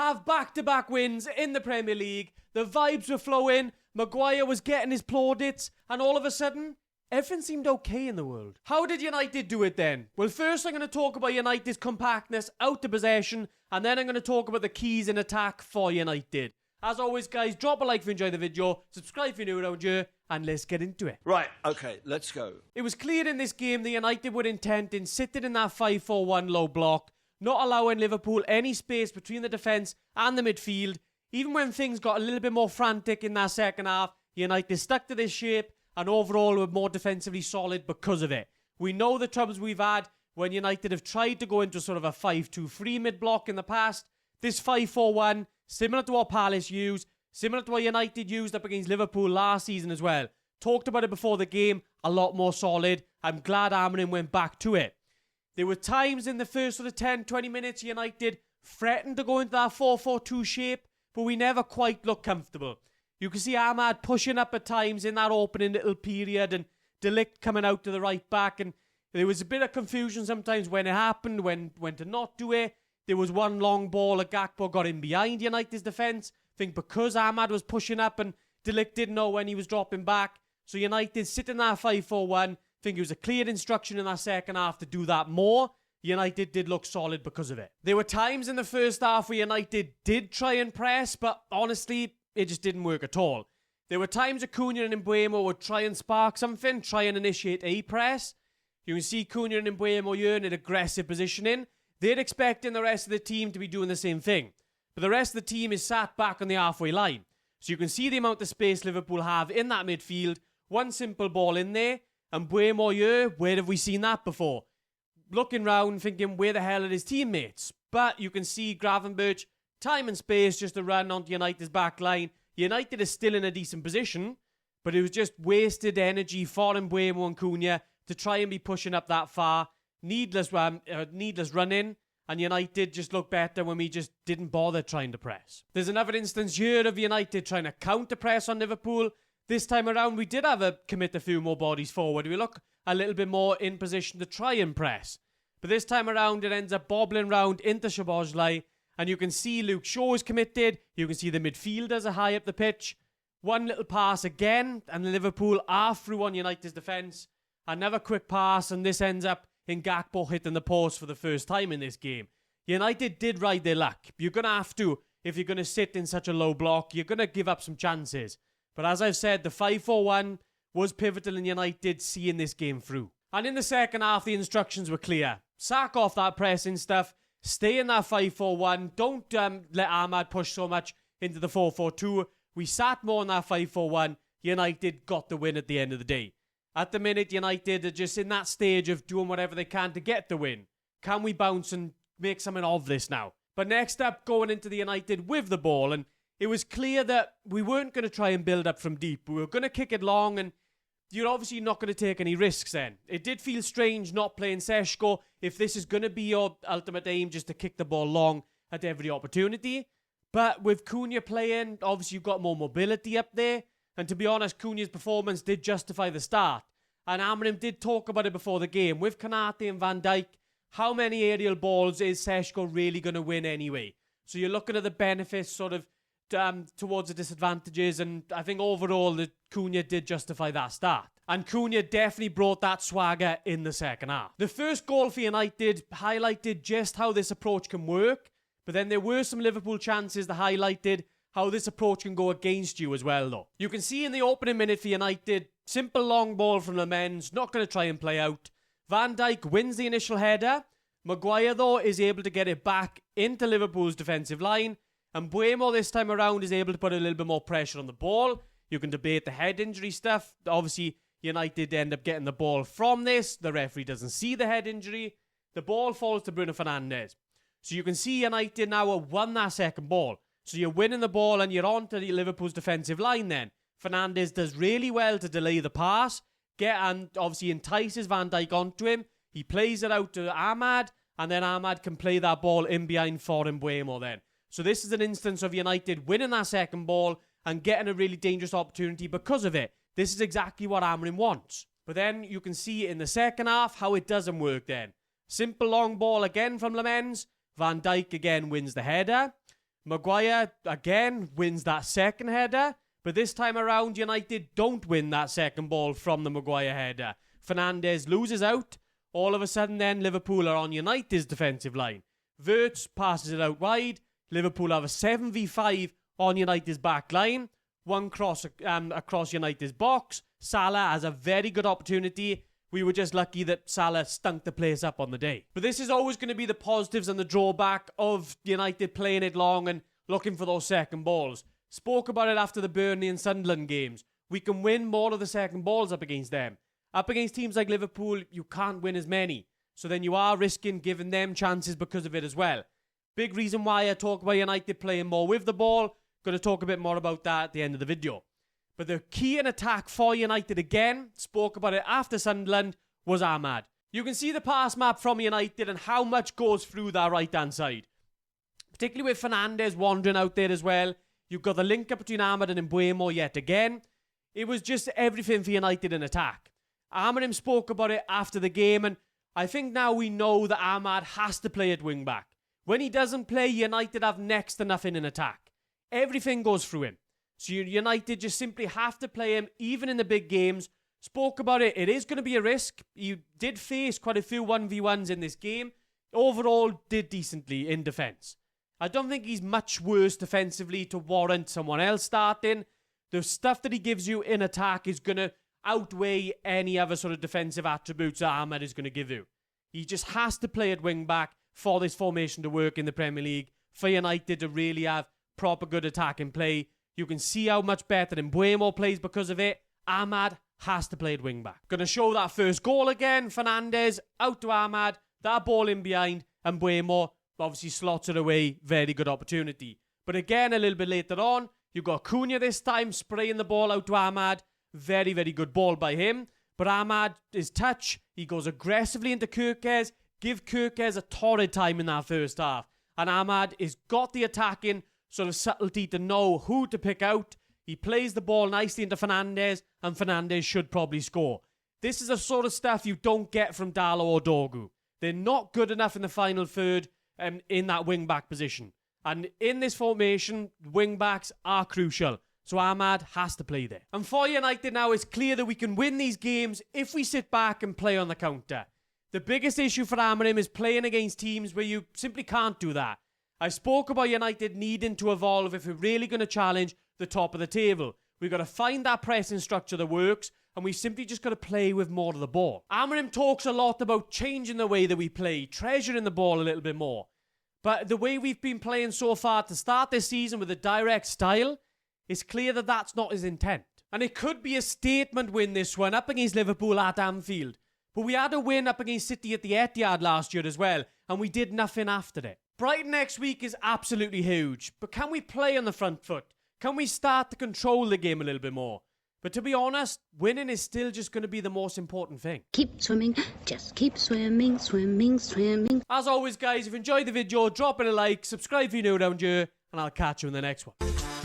have back-to-back wins in the Premier League. The vibes were flowing. Maguire was getting his plaudits. And all of a sudden, everything seemed okay in the world. How did United do it then? Well, first I'm going to talk about United's compactness out to possession. And then I'm going to talk about the keys in attack for United. As always, guys, drop a like if you enjoyed the video. Subscribe if you're new around here. And let's get into it. Right, okay, let's go. It was clear in this game that United were intent in sitting in that 5-4-1 low block, not allowing Liverpool any space between the defence and the midfield. Even when things got a little bit more frantic in that second half, United stuck to this shape and overall were more defensively solid because of it. We know the troubles we've had when United have tried to go into sort of a 5-2-3 mid-block in the past. This 5-4-1, similar to what Palace used, similar to what United used up against Liverpool last season as well. Talked about it before the game, a lot more solid. I'm glad Amorim went back to it. There were times in the first sort of 10-20 minutes United threatened to go into that 4-4-2 shape, but we never quite looked comfortable. You can see Ahmad pushing up at times in that opening little period and De Ligt coming out to the right back, and there was a bit of confusion sometimes when it happened, when to not do it. There was one long ball that Gakpo got in behind United's defence. I think because Ahmad was pushing up and De Ligt didn't know when he was dropping back. So United sit in that 5-4-1. I think it was a clear instruction in that second half to do that more. United did look solid because of it. There were times in the first half where United did try and press, but honestly, it just didn't work at all. There were times Acuna and Mbeumo would try and spark something, try and initiate a press. You can see Acuna and Mbeumo here in an aggressive positioning. They're expecting the rest of the team to be doing the same thing. But the rest of the team is sat back on the halfway line. So you can see the amount of space Liverpool have in that midfield. One simple ball in there. And Mbeumo here, where have we seen that before? Looking round, thinking, where the hell are his teammates? But you can see Gravenberch, time and space just to run onto United's back line. United is still in a decent position, but it was just wasted energy for Mbeumo and Cunha to try and be pushing up that far. Needless running, and United just looked better when we just didn't bother trying to press. There's another instance here of United trying to counter-press on Liverpool. This time around, we did have to commit a few more bodies forward. We look a little bit more in position to try and press. But this time around, it ends up bobbling round into Szoboszlai. And you can see Luke Shaw is committed. You can see the midfielders are high up the pitch. One little pass again, and Liverpool are through on United's defence. Another quick pass, and this ends up in Gakpo hitting the post for the first time in this game. United did ride their luck. You're going to have to, if you're going to sit in such a low block, you're going to give up some chances. But as I've said, the 5-4-1 was pivotal in United seeing this game through. And in the second half, the instructions were clear. Sack off that pressing stuff. Stay in that 5-4-1. Don't let Ahmad push so much into the 4-4-2. We sat more in that 5-4-1. United got the win at the end of the day. At the minute, United are just in that stage of doing whatever they can to get the win. Can we bounce and make something of this now? But next up, going into the United with the ball, and it was clear that we weren't going to try and build up from deep. We were going to kick it long, and you're obviously not going to take any risks then. It did feel strange not playing Seshko if this is going to be your ultimate aim, just to kick the ball long at every opportunity. But with Cunha playing, obviously you've got more mobility up there. And to be honest, Cunha's performance did justify the start. And Amorim did talk about it before the game. With Konate and Van Dijk, how many aerial balls is Seshko really going to win anyway? So you're looking at the benefits sort of towards the disadvantages, and I think overall the Cunha did justify that start. And Cunha definitely brought that swagger in the second half. The first goal for United highlighted just how this approach can work, but then there were some Liverpool chances that highlighted how this approach can go against you as well though. You can see in the opening minute for United, simple long ball from Lemens, not going to try and play out. Van Dijk wins the initial header. Maguire though is able to get it back into Liverpool's defensive line. And Mbeumo this time around is able to put a little bit more pressure on the ball. You can debate the head injury stuff. Obviously, United end up getting the ball from this. The referee doesn't see the head injury. The ball falls to Bruno Fernandes. So you can see United now have won that second ball. So you're winning the ball and you're on to the Liverpool's defensive line then. Fernandes does really well to delay the pass. And obviously entices Van Dijk onto him. He plays it out to Ahmad. And then Ahmad can play that ball in behind for Mbeumo then. So this is an instance of United winning that second ball and getting a really dangerous opportunity because of it. This is exactly what Amorim wants. But then you can see in the second half how it doesn't work then. Simple long ball again from Lemens. Van Dijk again wins the header. Maguire, again, wins that second header. But this time around, United don't win that second ball from the Maguire header. Fernandes loses out. All of a sudden then, Liverpool are on United's defensive line. Wirtz passes it out wide. Liverpool have a 7v5 on United's back line. One cross across United's box. Salah has a very good opportunity. We were just lucky that Salah stunk the place up on the day. But this is always going to be the positives and the drawback of United playing it long and looking for those second balls. Spoke about it after the Burnley and Sunderland games. We can win more of the second balls up against them. Up against teams like Liverpool, you can't win as many. So then you are risking giving them chances because of it as well. Big reason why I talk about United playing more with the ball. Going to talk a bit more about that at the end of the video. But the key in attack for United again, spoke about it after Sunderland, was Ahmad. You can see the pass map from United and how much goes through that right-hand side. Particularly with Fernandes wandering out there as well. You've got the link up between Ahmad and Mbuemo yet again. It was just everything for United in attack. Amorim spoke about it after the game, and I think now we know that Ahmad has to play at wing-back. When he doesn't play, United have next to nothing in attack. Everything goes through him. So United just simply have to play him, even in the big games. Spoke about it. It is going to be a risk. You did face quite a few 1v1s in this game. Overall, did decently in defence. I don't think he's much worse defensively to warrant someone else starting. The stuff that he gives you in attack is going to outweigh any other sort of defensive attributes that Ahmad is going to give you. He just has to play at wing-back for this formation to work in the Premier League, for United to really have proper good attacking play. You can see how much better Mbuemo plays because of it. Ahmad has to play at wing-back. Going to show that first goal again. Fernandes out to Ahmad. That ball in behind. And Mbuemo obviously slots it away. Very good opportunity. But again, a little bit later on, you've got Cunha this time spraying the ball out to Ahmad. Very, very good ball by him. But Ahmad, his touch, he goes aggressively into Kirkes. Give Kirkes a torrid time in that first half. And Ahmad has got the attacking sort of subtlety to know who to pick out. He plays the ball nicely into Fernandes, and Fernandes should probably score. This is the sort of stuff you don't get from Dalot or Dogu. They're not good enough in the final third in that wing-back position. And in this formation, wing-backs are crucial. So Ahmad has to play there. And for United now, it's clear that we can win these games if we sit back and play on the counter. The biggest issue for Amorim is playing against teams where you simply can't do that. I spoke about United needing to evolve if we're really going to challenge the top of the table. We've got to find that pressing structure that works, and we've simply just got to play with more of the ball. Amorim talks a lot about changing the way that we play, treasuring the ball a little bit more. But the way we've been playing so far to start this season with a direct style, it's clear that that's not his intent. And it could be a statement win this one up against Liverpool at Anfield. But we had a win up against City at the Etihad last year as well, and we did nothing after it. Brighton next week is absolutely huge, but can we play on the front foot? Can we start to control the game a little bit more? But to be honest, winning is still just going to be the most important thing. Keep swimming, just keep swimming, swimming, swimming. As always, guys, if you enjoyed the video, drop it a like, subscribe if you're new around here, and I'll catch you in the next one.